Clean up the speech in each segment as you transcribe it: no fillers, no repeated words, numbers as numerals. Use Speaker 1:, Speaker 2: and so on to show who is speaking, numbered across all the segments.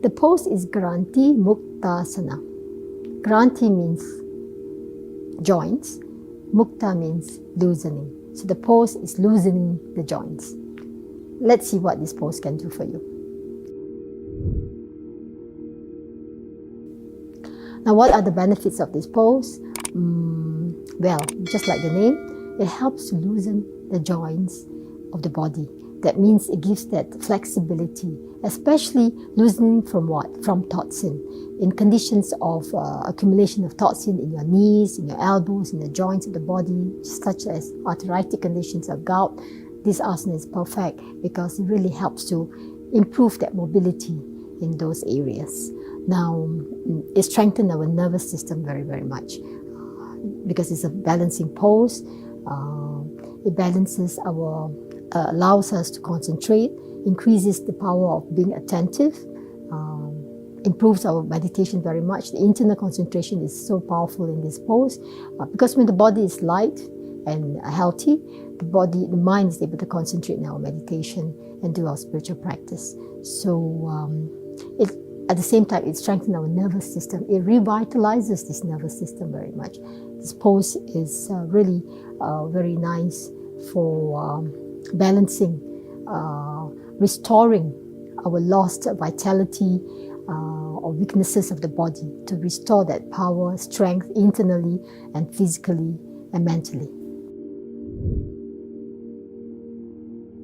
Speaker 1: The pose is Granthimuktasana. Granthi means joints, Mukta means loosening. So the pose is loosening the joints. Let's see what this pose can do for you. Now, what are the benefits of this pose? Well, just like the name, it helps to loosen the joints of the body. That means it gives that flexibility, especially loosening from what? From toxin. In conditions of accumulation of toxin in your knees, in your elbows, in the joints of the body, such as arthritic conditions or gout, this asana is perfect because it really helps to improve that mobility in those areas. Now, it strengthens our nervous system very, very much because it's a balancing pose. It balances allows us to concentrate, increases the power of being attentive, improves our meditation very much. The internal concentration is so powerful in this pose because when the body is light and healthy, the mind is able to concentrate in our meditation and do our spiritual practice. So at the same time, it strengthens our nervous system. It revitalizes this nervous system very much. This pose is really very nice for balancing, restoring our lost vitality or weaknesses of the body, to restore that power, strength internally and physically and mentally.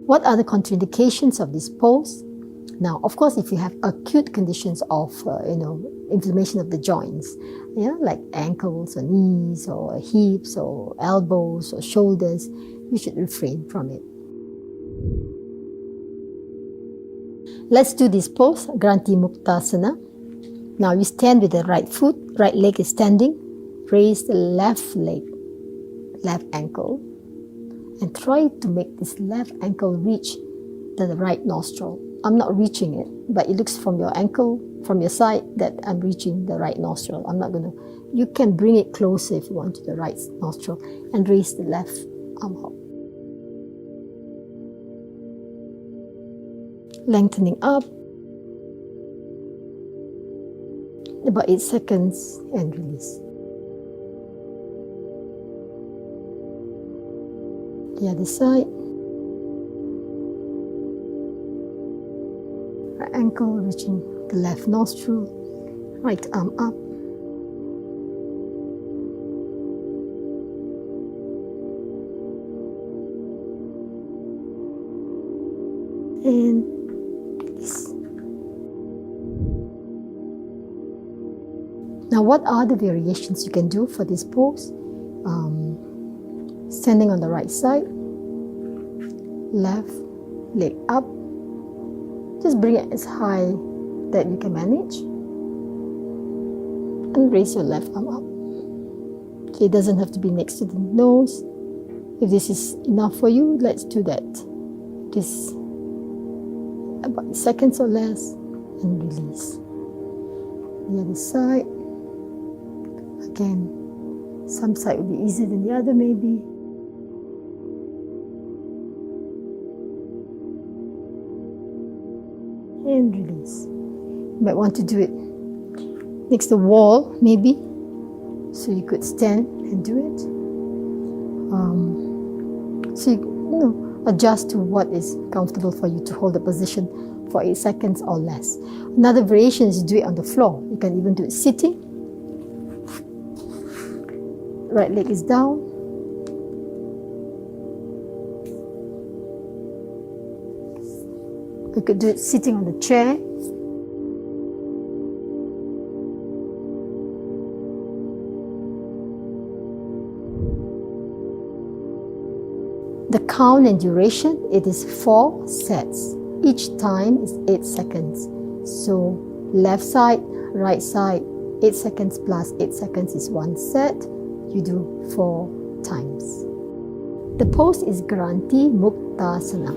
Speaker 1: What are the contraindications of this pose? Now, of course, if you have acute conditions of, inflammation of the joints, like ankles or knees or hips or elbows or shoulders, you should refrain from it. Let's do this pose, Granthimuktasana. Now you stand with the right foot, right leg is standing. Raise the left leg, left ankle, and try to make this left ankle reach the right nostril. I'm not reaching it, but it looks from your ankle, from your side, that I'm reaching the right nostril. You can bring it closer if you want to the right nostril and raise the left arm up. Lengthening up. About 8 seconds and release. The other side. Right ankle reaching the left nostril, right arm up. And release. Now, what are the variations you can do for this pose? Standing on the right side, left leg up. Just bring it as high that you can manage. And raise your left arm up. So it doesn't have to be next to the nose. If this is enough for you, let's do that. Just about seconds or less and release. The other side. Again, some side will be easier than the other maybe. And release. You might want to do it next to the wall maybe, so you could stand and do it. So you adjust to what is comfortable for you to hold the position for 8 seconds or less. Another variation is to do it on the floor. You can even do it sitting. Right leg is down. You could do it sitting on the chair. The count and duration, it is 4 sets. Each time is 8 seconds. So left side, right side, 8 seconds plus 8 seconds is 1 set. You do 4 times. The pose is Granthimuktasana.